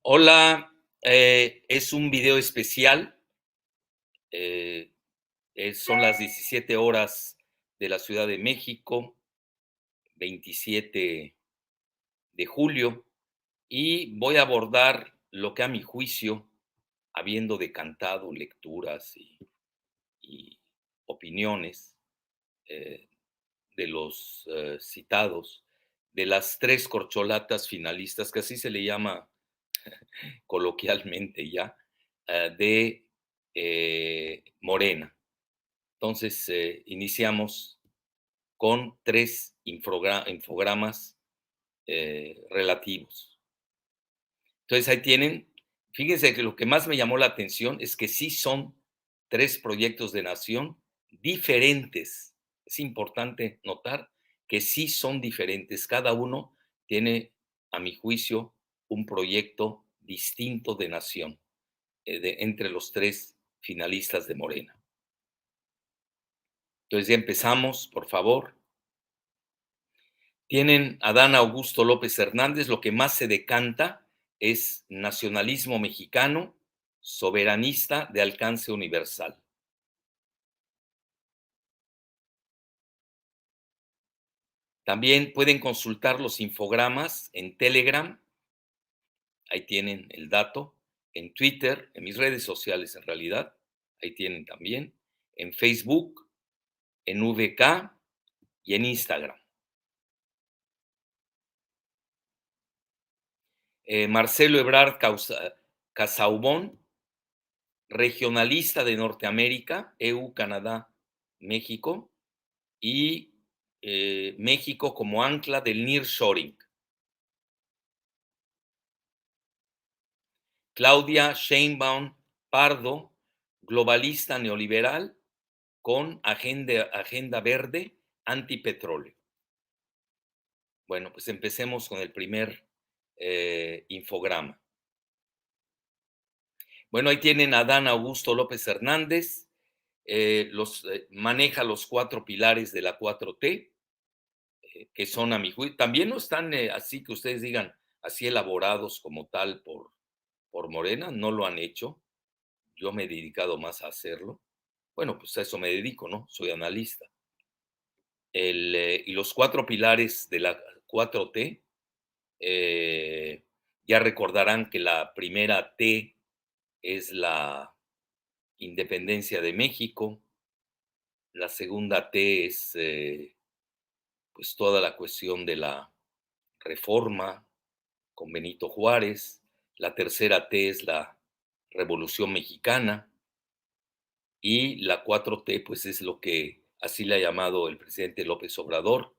Hola, es un video especial. eh, Son las 17 horas de la Ciudad de México, 27 de julio, y voy a abordar lo que a mi juicio, habiendo decantado lecturas y opiniones eh, de los citados, de las tres corcholatas finalistas, que así se le llama coloquialmente ya, de Morena. Entonces, iniciamos con tres infogramas relativos. Entonces, ahí tienen, fíjense que lo que más me llamó la atención es que sí son tres proyectos de nación diferentes. Es importante notar que sí son diferentes. Cada uno tiene, a mi juicio, un proyecto distinto de nación entre los tres finalistas de Morena. Entonces ya empezamos, por favor. Tienen Adán Augusto López Hernández, lo que más se decanta es nacionalismo mexicano, soberanista de alcance universal. También pueden consultar los infogramas en Telegram, ahí tienen el dato, en Twitter, en mis redes sociales en realidad, ahí tienen también, en Facebook, en VK y en Instagram. Marcelo Ebrard Casaubon, regionalista de Norteamérica, EU, Canadá, México, y México como ancla del nearshoring. Claudia Sheinbaum Pardo, globalista neoliberal con agenda verde antipetróleo. Bueno, pues empecemos con el primer infograma. Bueno, ahí tienen a Adán Augusto López Hernández, maneja los 4 pilares de la 4T, que son a mi juicio, también no están así que ustedes digan, así elaborados como tal por Morena, no lo han hecho, yo me he dedicado más a hacerlo. Bueno, pues a eso me dedico, ¿no? Soy analista. Y los 4 pilares de la 4T, ya recordarán que la primera T es la independencia de México, la segunda T es pues toda la cuestión de la reforma con Benito Juárez, la tercera T es la Revolución Mexicana y la 4T pues es lo que así le ha llamado el presidente López Obrador,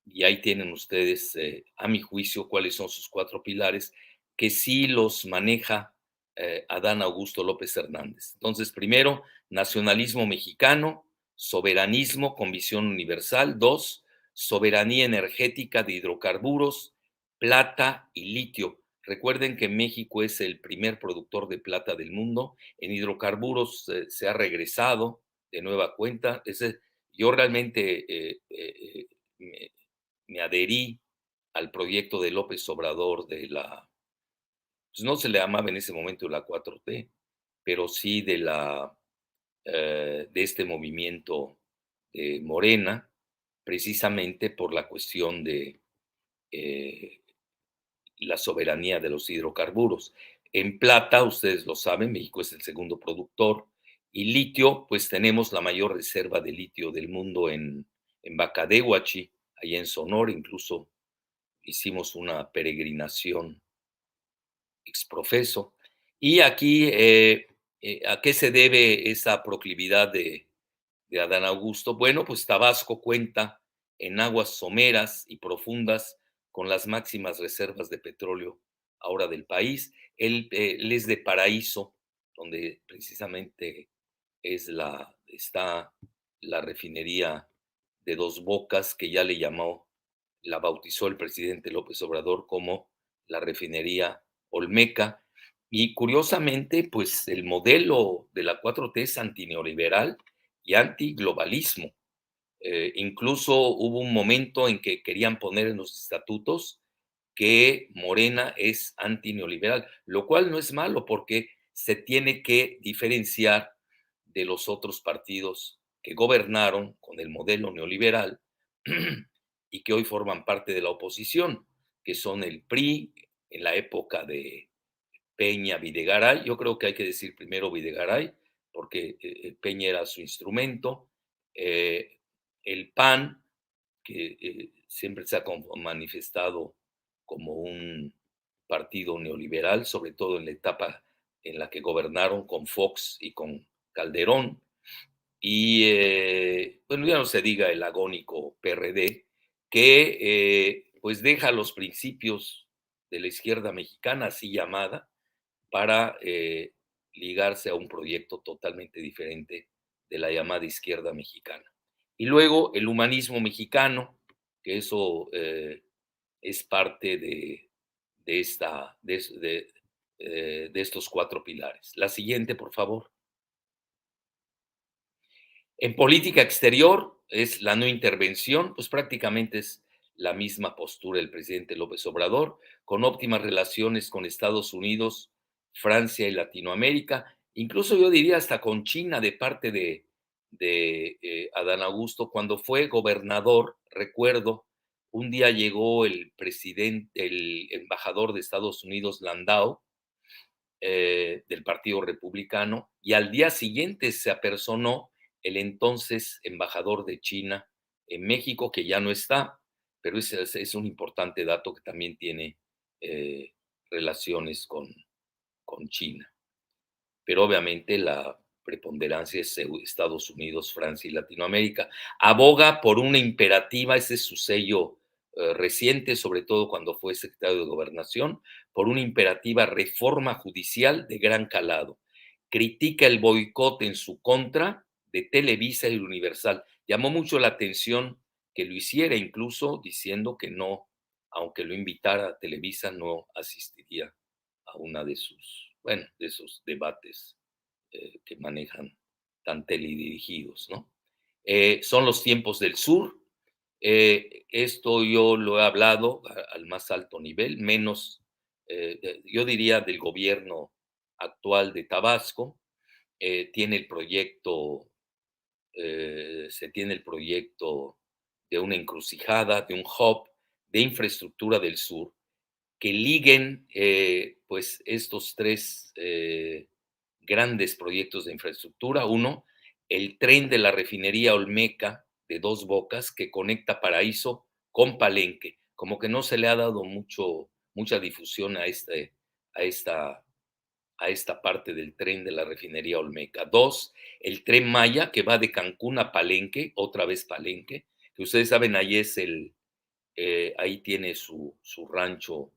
y ahí tienen ustedes a mi juicio cuáles son sus 4 pilares que sí los maneja Adán Augusto López Hernández. Entonces, primero, nacionalismo mexicano, soberanismo con visión universal. 2, soberanía energética de hidrocarburos, plata y litio. Recuerden que México es el primer productor de plata del mundo. En hidrocarburos se ha regresado de nueva cuenta. Yo realmente me adherí al proyecto de López Obrador pues no se le llamaba en ese momento la 4T, pero sí de este movimiento de Morena, precisamente por la cuestión de la soberanía de los hidrocarburos. En plata, ustedes lo saben, México es el segundo productor, y litio, pues tenemos la mayor reserva de litio del mundo en Bacadehuachi, allá en Sonora, incluso hicimos una peregrinación exprofeso. Y aquí, ¿a qué se debe esa proclividad de Adán Augusto? Bueno, pues Tabasco cuenta en aguas someras y profundas con las máximas reservas de petróleo ahora del país. Él es de Paraíso, donde precisamente es está la refinería de Dos Bocas, que ya la bautizó el presidente López Obrador como la refinería Olmeca. Y curiosamente, pues el modelo de la 4T es antineoliberal y antiglobalismo. Incluso hubo un momento en que querían poner en los estatutos que Morena es antineoliberal, lo cual no es malo porque se tiene que diferenciar de los otros partidos que gobernaron con el modelo neoliberal y que hoy forman parte de la oposición, que son el PRI en la época de Peña, Videgaray. Yo creo que hay que decir primero Videgaray, porque Peña era su instrumento. eh, el PAN, que siempre se ha manifestado como un partido neoliberal, sobre todo en la etapa en la que gobernaron con Fox y con Calderón. Y bueno, ya no se diga el agónico PRD, que pues deja los principios de la izquierda mexicana, así llamada, para ligarse a un proyecto totalmente diferente de la llamada izquierda mexicana. Y luego el humanismo mexicano, que eso es parte de estos cuatro pilares. La siguiente, por favor. En política exterior es la no intervención, pues prácticamente es la misma postura del presidente López Obrador, con óptimas relaciones con Estados Unidos, Francia y Latinoamérica, incluso yo diría hasta con China de parte de Adán Augusto. Cuando fue gobernador, recuerdo, un día llegó el embajador de Estados Unidos, Landau, del Partido Republicano, y al día siguiente se apersonó el entonces embajador de China en México, que ya no está, pero es un importante dato que también tiene eh, relaciones con China. Pero obviamente la preponderancia es Estados Unidos, Francia y Latinoamérica. Aboga por una imperativa, ese es su sello reciente, sobre todo cuando fue secretario de Gobernación, por una imperativa reforma judicial de gran calado. Critica el boicot en su contra de Televisa y Universal. Llamó mucho la atención que lo hiciera, incluso diciendo que no, aunque lo invitara a Televisa, no asistiría a una bueno, de esos debates que manejan tan teledirigidos, ¿no? Son los tiempos del sur. Esto yo lo he hablado al más alto nivel, menos, yo diría, del gobierno actual de Tabasco. Tiene el proyecto, se tiene el proyecto de una encrucijada, de un hub de infraestructura del sur, que liguen pues estos tres grandes proyectos de infraestructura. Uno, el tren de la refinería Olmeca de Dos Bocas que conecta Paraíso con Palenque. Como que no se le ha dado mucha difusión a esta, a esta parte del tren de la refinería Olmeca. Dos, el tren Maya que va de Cancún a Palenque, otra vez Palenque, que ustedes saben, ahí ahí tiene su rancho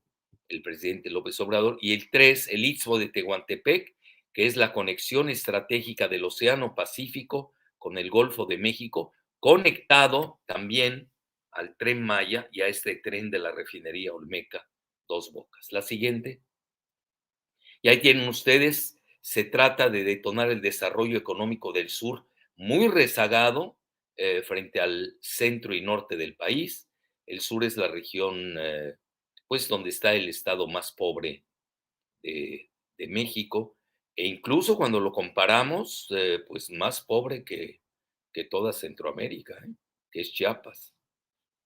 el presidente López Obrador. Y el tres, el Istmo de Tehuantepec, que es la conexión estratégica del Océano Pacífico con el Golfo de México, conectado también al tren Maya y a este tren de la refinería Olmeca Dos Bocas. La siguiente. Y ahí tienen ustedes, se trata de detonar el desarrollo económico del sur, muy rezagado frente al centro y norte del país. El sur es la región, pues, donde está el estado más pobre de México, e incluso cuando lo comparamos, pues más pobre que toda Centroamérica, que es Chiapas.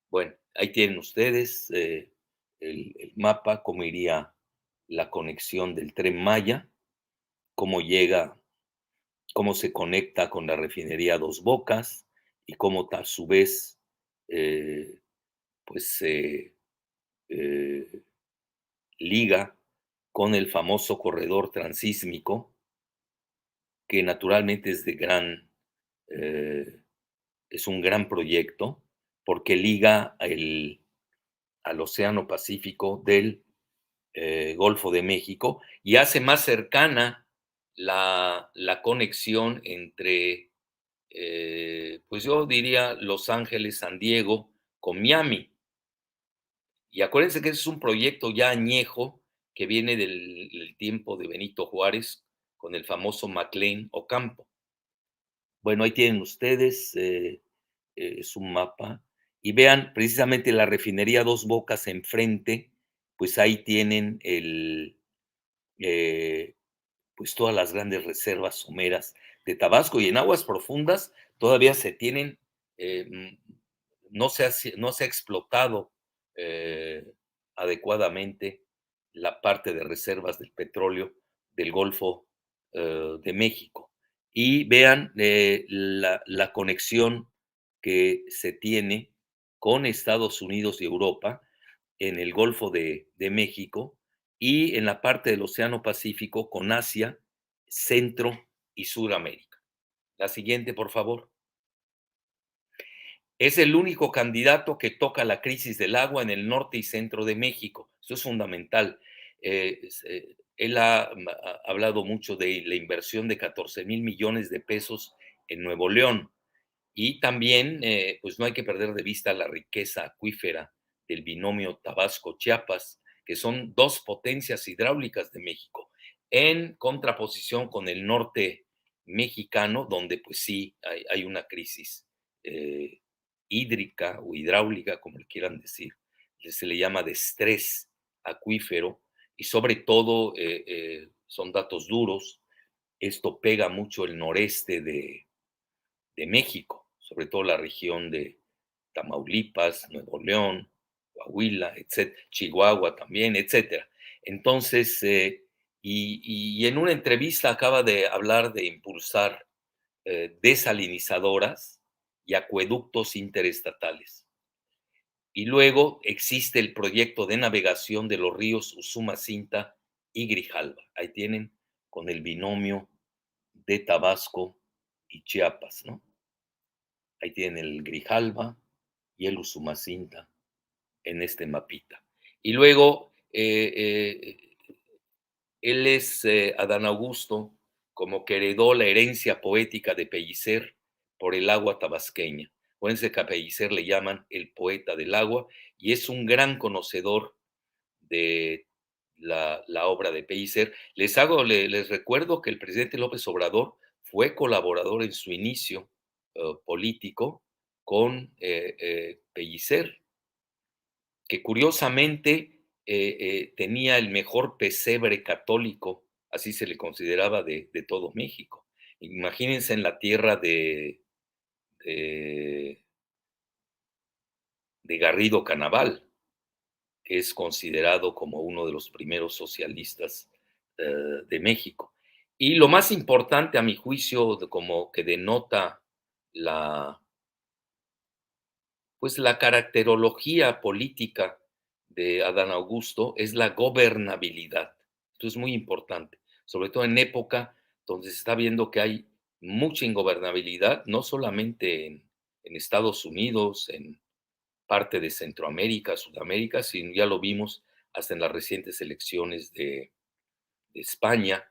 Bueno, ahí tienen ustedes el mapa, cómo iría la conexión del tren Maya, cómo llega, cómo se conecta con la refinería Dos Bocas y cómo a su vez eh, pues se eh, liga con el famoso corredor transísmico, que naturalmente eh, es un gran proyecto porque liga al Océano Pacífico del Golfo de México y hace más cercana la conexión entre pues yo diría Los Ángeles, San Diego, con Miami. Y acuérdense que ese es un proyecto ya añejo que viene del tiempo de Benito Juárez con el famoso McLean Ocampo. Bueno, ahí tienen ustedes, es un mapa. Y vean precisamente la refinería Dos Bocas enfrente, pues ahí tienen eh, pues todas las grandes reservas someras de Tabasco y en aguas profundas todavía se tienen, no se ha explotado eh, adecuadamente la parte de reservas del petróleo del Golfo de México. Y vean la conexión que se tiene con Estados Unidos y Europa en el Golfo de México y en la parte del Océano Pacífico con Asia, Centro y Suramérica. La siguiente, por favor. Es el único candidato que toca la crisis del agua en el norte y centro de México. Eso es fundamental. Él ha hablado mucho de la inversión de 14,000 millones de pesos en Nuevo León. Y también, pues no hay que perder de vista la riqueza acuífera del binomio Tabasco-Chiapas, que son dos potencias hidráulicas de México, en contraposición con el norte mexicano, donde pues sí hay una crisis eh, hídrica o hidráulica, como le quieran decir, que se le llama de estrés acuífero, y sobre todo son datos duros, esto pega mucho el noreste de México, sobre todo la región de Tamaulipas, Nuevo León, Coahuila, etcétera, Chihuahua también, etcétera. Entonces, y en una entrevista acaba de hablar de impulsar desalinizadoras y acueductos interestatales. Y luego existe el proyecto de navegación de los ríos Usumacinta y Grijalva. Ahí tienen con el binomio de Tabasco y Chiapas, ¿no? Ahí tienen el Grijalva y el Usumacinta en este mapita. Y luego, él es Adán Augusto, como que heredó la herencia poética de Pellicer por el agua tabasqueña. Acuérdense que a Pellicer le llaman el poeta del agua y es un gran conocedor de la obra de Pellicer. Les recuerdo que el presidente López Obrador fue colaborador en su inicio político con Pellicer, que curiosamente tenía el mejor pesebre católico, así se le consideraba de todo México. Imagínense en la tierra de, de Garrido Canaval, que es considerado como uno de los primeros socialistas de México. Y lo más importante, a mi juicio, como que denota la, pues la caracterología política de Adán Augusto, es la gobernabilidad. Esto es muy importante, sobre todo en época donde se está viendo que hay mucha ingobernabilidad, no solamente en Estados Unidos, en parte de Centroamérica, Sudamérica, sino ya lo vimos hasta en las recientes elecciones de España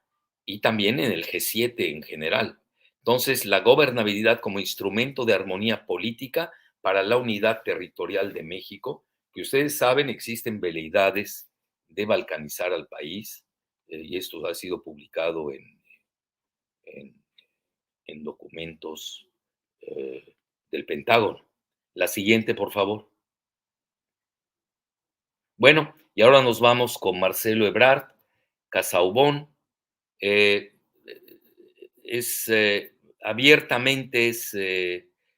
y también en el G7 en general. Entonces, la gobernabilidad como instrumento de armonía política para la unidad territorial de México, que ustedes saben existen veleidades de balcanizar al país, y esto ha sido publicado en, en documentos eh, del Pentágono. La siguiente, por favor. Bueno, y ahora nos vamos con Marcelo Ebrard, Casaubon. eh, es abiertamente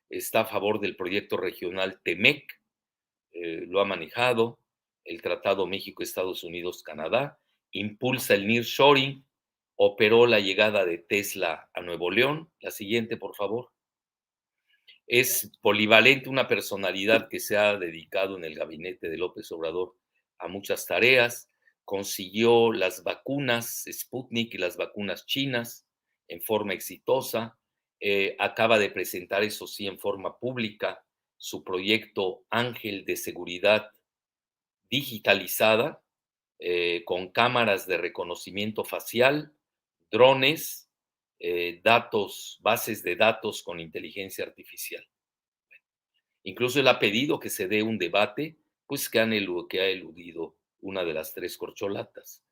está a favor del proyecto regional TEMEC, lo ha manejado, el Tratado México-Estados Unidos-Canadá, impulsa el nearshoring, operó la llegada de Tesla a Nuevo León. La siguiente, por favor. Es polivalente, una personalidad que se ha dedicado en el gabinete de López Obrador a muchas tareas, consiguió las vacunas Sputnik y las vacunas chinas en forma exitosa, acaba de presentar, eso sí, en forma pública, su proyecto Ángel de Seguridad digitalizada, con cámaras de reconocimiento facial, drones, bases de datos con inteligencia artificial. Incluso él ha pedido que se dé un debate, pues que ha eludido una de las tres corcholatas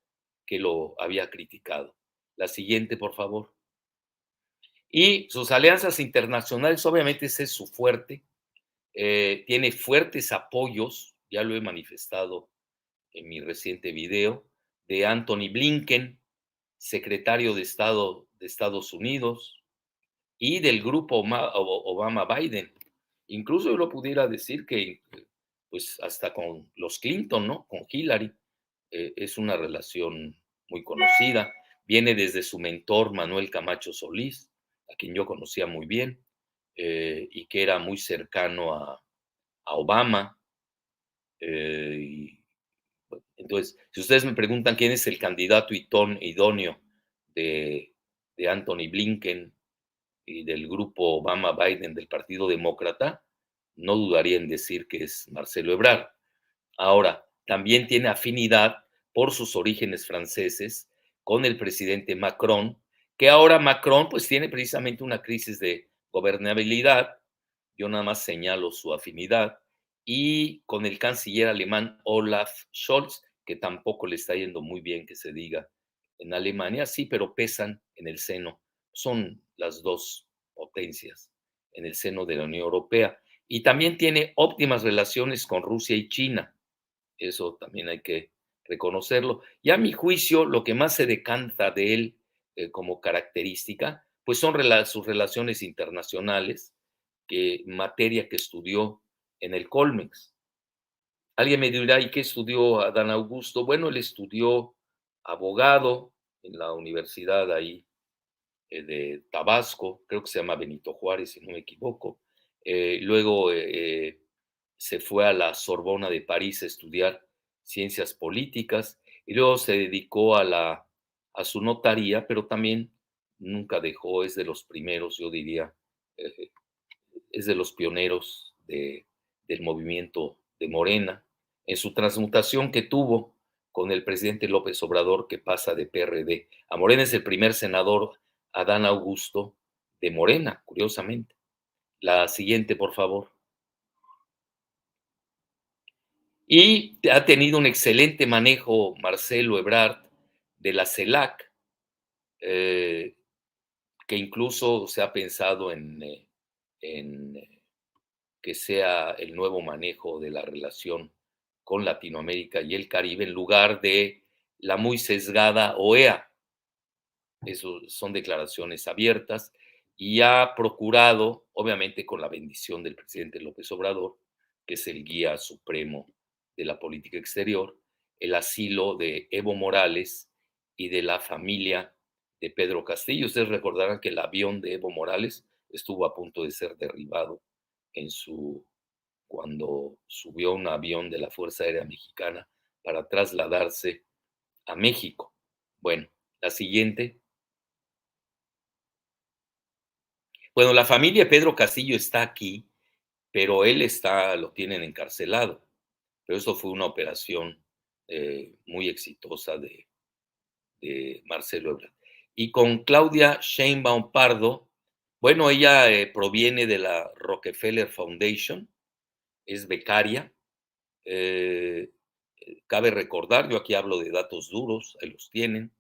que lo había criticado. La siguiente, por favor. Y sus alianzas internacionales, obviamente ese es su fuerte. Tiene fuertes apoyos, ya lo he manifestado en mi reciente video, de Anthony Blinken, secretario de Estado de Estados Unidos, y del grupo Obama-Biden. Incluso yo lo pudiera decir que, pues, hasta con los Clinton, ¿no? Con Hillary, es una relación muy conocida. Viene desde su mentor, Manuel Camacho Solís, a quien yo conocía muy bien, y que era muy cercano a Obama. Y, bueno, entonces, si ustedes me preguntan quién es el candidato idóneo de, de Anthony Blinken y del grupo Obama-Biden del Partido Demócrata, no dudaría en decir que es Marcelo Ebrard. Ahora, también tiene afinidad por sus orígenes franceses con el presidente Macron, que ahora Macron pues tiene precisamente una crisis de gobernabilidad. Yo nada más señalo su afinidad, y con el canciller alemán Olaf Scholz, que tampoco le está yendo muy bien, que se diga, en Alemania, sí, pero pesan en el seno. Son las dos potencias en el seno de la Unión Europea. Y también tiene óptimas relaciones con Rusia y China. Eso también hay que reconocerlo. Y a mi juicio, lo que más se decanta de él como característica, pues son sus relaciones internacionales, materia que estudió en el Colmex. Alguien me dirá, ¿y qué estudió Adán Augusto? Bueno, él estudió abogado en la universidad ahí de Tabasco, creo que se llama Benito Juárez, si no me equivoco. Luego se fue a la Sorbona de París a estudiar ciencias políticas, y luego se dedicó a su notaría, pero también nunca dejó, es de los primeros, yo diría, eh, es de los pioneros del movimiento de Morena, en su transmutación que tuvo con el presidente López Obrador, que pasa de PRD a Morena. Es el primer senador, Adán Augusto, de Morena, curiosamente. La siguiente, por favor. Y ha tenido un excelente manejo Marcelo Ebrard de la CELAC, eh, que incluso se ha pensado en que sea el nuevo manejo de la relación con Latinoamérica y el Caribe en lugar de la muy sesgada OEA. Eso son declaraciones abiertas, y ha procurado, obviamente con la bendición del presidente López Obrador, que es el guía supremo de la política exterior, el asilo de Evo Morales y de la familia de Pedro Castillo. Ustedes recordarán que el avión de Evo Morales estuvo a punto de ser derribado en su cuando subió un avión de la Fuerza Aérea Mexicana para trasladarse a México. Bueno, la siguiente. Bueno, la familia de Pedro Castillo está aquí, pero lo tienen encarcelado. Pero eso fue una operación muy exitosa de Marcelo Ebrard. Y con Claudia Sheinbaum Pardo, bueno, ella proviene de la Rockefeller Foundation, es becaria. eh, Cabe recordar, yo aquí hablo de datos duros, ahí los tienen,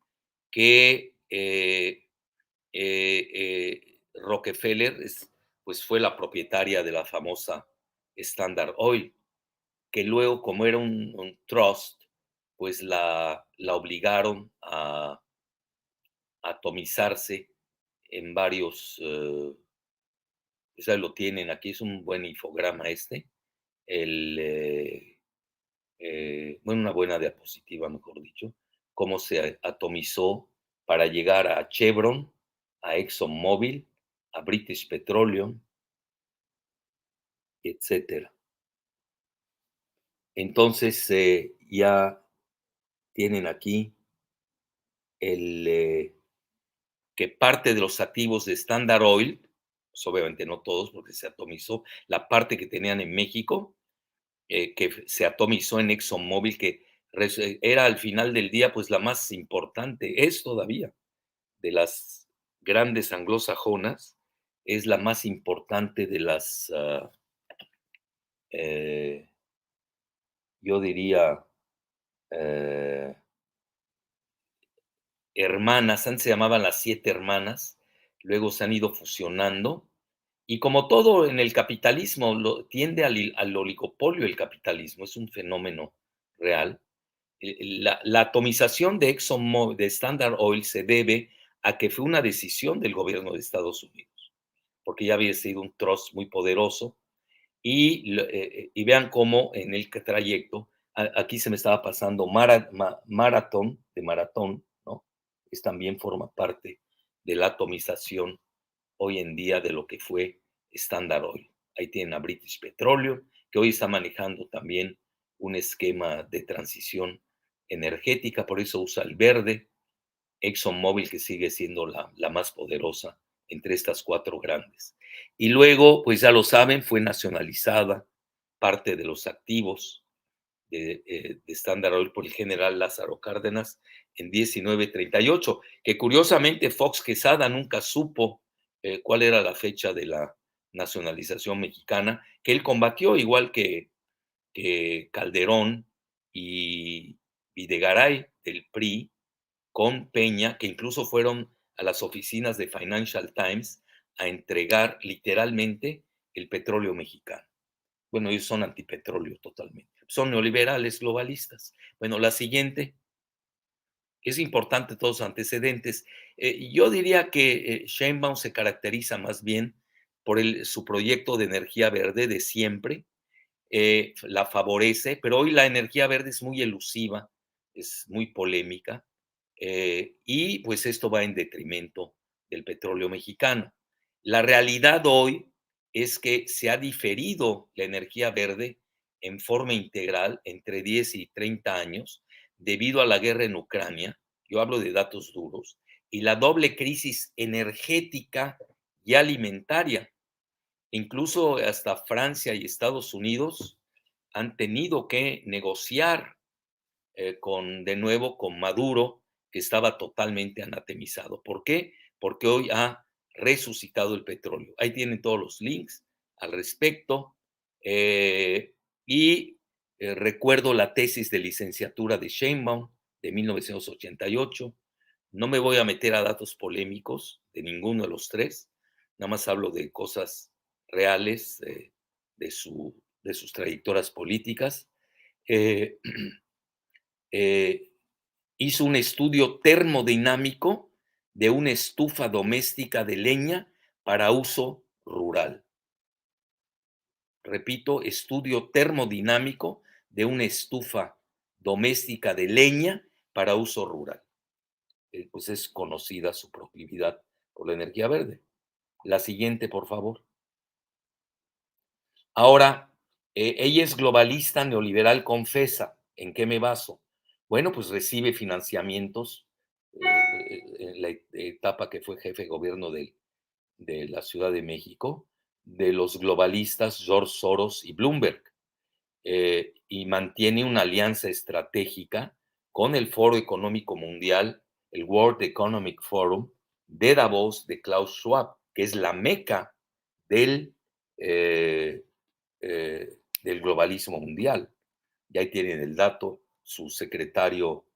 que Rockefeller pues fue la propietaria de la famosa Standard Oil, que luego, como era un trust, pues la obligaron a atomizarse en varios, pues ahí lo tienen, aquí es un buen infograma el, bueno, una buena diapositiva, mejor dicho, cómo se atomizó para llegar a Chevron, a ExxonMobil, a British Petroleum, etcétera. Entonces, ya tienen aquí el, que parte de los activos de Standard Oil, pues obviamente no todos porque se atomizó, la parte que tenían en México, que se atomizó en ExxonMobil, que era al final del día pues la más importante, es todavía de las grandes anglosajonas, es la más importante de las, eh, yo diría, eh, hermanas. Antes se llamaban las siete hermanas, luego se han ido fusionando. Y como todo en el capitalismo, tiende al oligopolio el capitalismo, es un fenómeno real. La atomización de ExxonMobil, de Standard Oil, se debe a que fue una decisión del gobierno de Estados Unidos, porque ya había sido un trust muy poderoso. Y vean cómo en el trayecto, aquí se me estaba pasando Marathon, de Maratón, ¿no? Es también forma parte de la atomización hoy en día de lo que fue Standard Oil. Ahí tienen a British Petroleum, que hoy está manejando también un esquema de transición energética, por eso usa el verde. ExxonMobil, que sigue siendo la más poderosa entre estas cuatro grandes. Y luego, pues ya lo saben, fue nacionalizada parte de los activos de Standard Oil por el general Lázaro Cárdenas en 1938, que curiosamente Fox Quesada nunca supo cuál era la fecha de la nacionalización mexicana, que él combatió igual que Calderón y Videgaray del PRI, con Peña, que incluso fueron a las oficinas de Financial Times a entregar literalmente el petróleo mexicano. Bueno, ellos son antipetróleo totalmente. Son neoliberales globalistas. Bueno, la siguiente, es importante todos los antecedentes. Yo diría que Sheinbaum se caracteriza más bien por su proyecto de energía verde de siempre, la favorece, pero hoy la energía verde es muy elusiva, es muy polémica, y pues esto va en detrimento del petróleo mexicano. La realidad hoy es que se ha diferido la energía verde en forma integral entre 10 y 30 años debido a la guerra en Ucrania, yo hablo de datos duros, y la doble crisis energética y alimentaria. Incluso hasta Francia y Estados Unidos han tenido que negociar de nuevo con Maduro, que estaba totalmente anatemizado. ¿Por qué? Porque hoy ha resucitado el petróleo. Ahí tienen todos los links al respecto. eh, y recuerdo la tesis de licenciatura de Sheinbaum de 1988. No me voy a meter a datos polémicos de ninguno de los tres, nada más hablo de cosas reales de sus trayectorias políticas. Eh, eh, Hizo un estudio termodinámico de una estufa doméstica de leña para uso rural. Repito, estudio termodinámico de una estufa doméstica de leña para uso rural. Pues es conocida su proclividad por la energía verde. La siguiente, por favor. Ahora, ella es globalista neoliberal, confesa. ¿En qué me baso? Bueno, pues recibe financiamientos en la etapa que fue jefe de gobierno de la Ciudad de México, de los globalistas George Soros y Bloomberg, y mantiene una alianza estratégica con el Foro Económico Mundial, el World Economic Forum, de Davos, de Klaus Schwab, que es la meca del, eh, del globalismo mundial. Y ahí tienen el dato, su secretario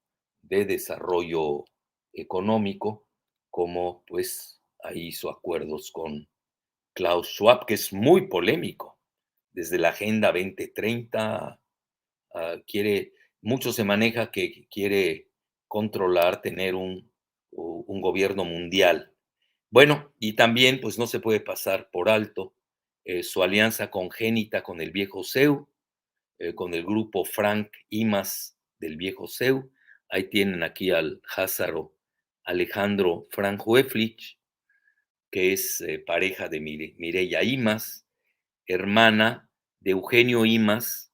de Desarrollo Económico, como pues ahí hizo acuerdos con Klaus Schwab, que es muy polémico, desde la Agenda 2030, quiere, mucho se maneja que quiere controlar, tener un gobierno mundial. Bueno, y también pues no se puede pasar por alto su alianza congénita con el viejo CEU, con el grupo Frank Imas del viejo CEU. Ahí tienen aquí al házaro Alejandro Frank Hueflich, que es pareja de Mireya Imas, hermana de Eugenio Imas,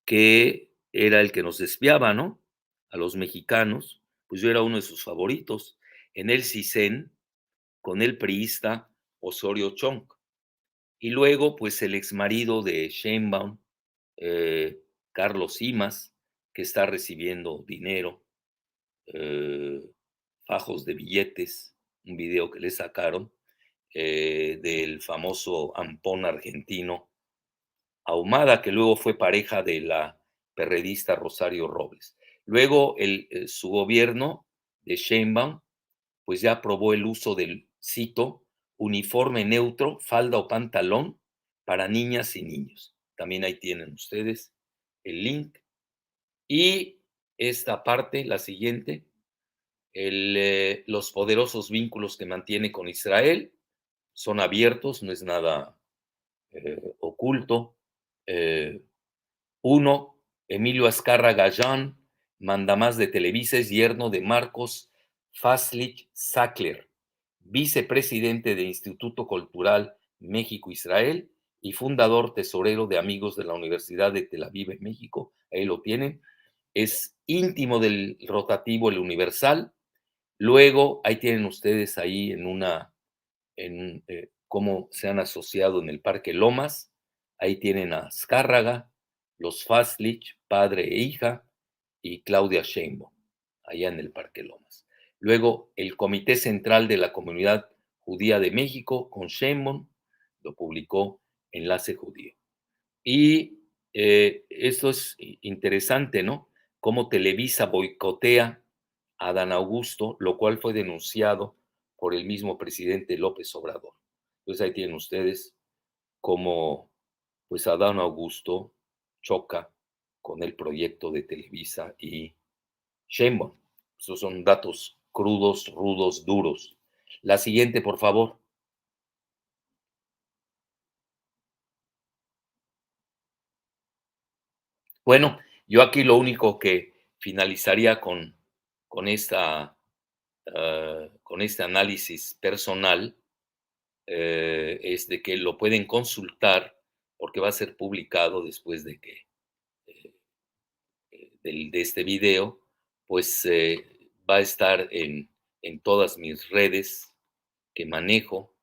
que era el que nos espiaba, ¿no? A los mexicanos, pues yo era uno de sus favoritos, en el CISEN, con el priista Osorio Chong. Y luego, pues el exmarido de Sheinbaum, Carlos Imas, que está recibiendo dinero, eh, fajos de billetes un video que le sacaron del famoso ampón argentino Ahumada, que luego fue pareja de la perredista Rosario Robles. Luego su gobierno de Sheinbaum pues ya aprobó el uso del, cito, uniforme neutro, falda o pantalón para niñas y niños. También ahí tienen ustedes el link. Y esta parte, la siguiente, los poderosos vínculos que mantiene con Israel son abiertos, no es nada oculto. Eh, Uno, Emilio Azcarra Gallán, mandamás de Televisa, es yerno de Marcos Faslich Sackler, vicepresidente del Instituto Cultural México-Israel y fundador tesorero de Amigos de la Universidad de Tel Aviv en México. Ahí lo tienen. Es íntimo del rotativo El Universal. Luego, ahí tienen ustedes ahí cómo se han asociado en el Parque Lomas. Ahí tienen a Azcárraga, los Faslich, padre e hija, y Claudia Sheinbaum, allá en el Parque Lomas. Luego, el Comité Central de la Comunidad Judía de México con Sheinbaum, lo publicó Enlace Judío. Y esto es interesante, ¿no? Cómo Televisa boicotea a Adán Augusto, lo cual fue denunciado por el mismo presidente López Obrador. Entonces ahí tienen ustedes cómo pues Adán Augusto choca con el proyecto de Televisa y Sheinbaum. Esos son datos crudos, rudos, duros. La siguiente, por favor. Bueno, yo aquí lo único que finalizaría con con este análisis personal es de que lo pueden consultar porque va a ser publicado después de que eh, de este video, pues va a estar en todas mis redes que manejo.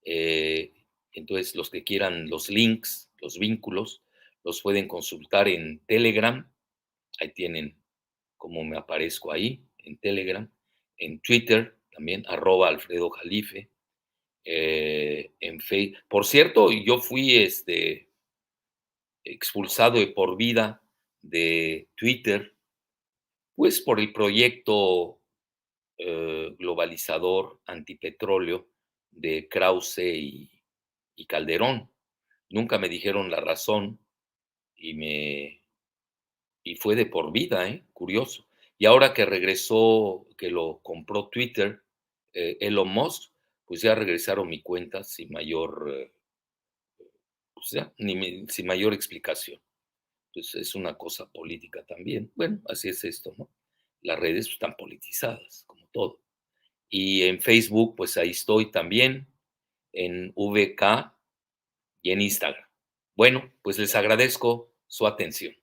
eh, entonces, los que quieran los links, los vínculos, los pueden consultar en Telegram. Ahí tienen cómo me aparezco ahí, en Telegram, en Twitter también, @Alfredo Jalife, en Facebook. Por cierto, yo fui expulsado de por vida de Twitter, pues por el proyecto globalizador antipetróleo de Krause y Calderón. Nunca me dijeron la razón y y fue de por vida, ¿eh? Curioso. Y ahora que regresó, que lo compró Twitter, Elon Musk, pues ya regresaron mi cuenta sin mayor, pues ya, sin mayor explicación. Pues es una cosa política también. Bueno, así es esto, ¿no? Las redes pues, están politizadas, como todo. Y en Facebook, pues ahí estoy también, en VK y en Instagram. Bueno, pues les agradezco su atención.